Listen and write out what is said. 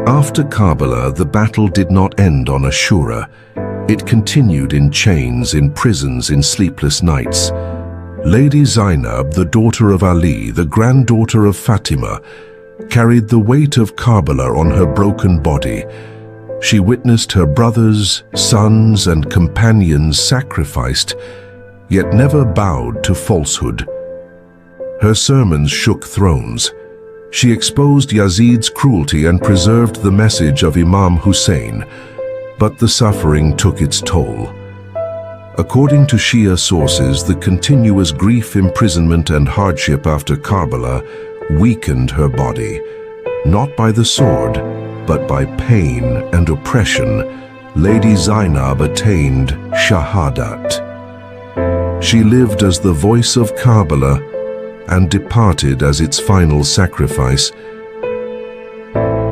After Karbala, the battle did not end on Ashura. It continued in chains, in prisons, in sleepless nights. Lady Zainab, the daughter of Ali, the granddaughter of Fatima, carried the weight of Karbala on her broken body. She witnessed her brothers, sons, and companions sacrificed, yet never bowed to falsehood. Her sermons shook thrones. She exposed Yazid's cruelty and preserved the message of Imam Hussain, but the suffering took its toll. According to Shia sources, the continuous grief, imprisonment, and hardship after Karbala weakened her body, not by the sword, but by pain and oppression. Lady Zainab attained Shahadat. She lived as the voice of Karbala and departed as its final sacrifice,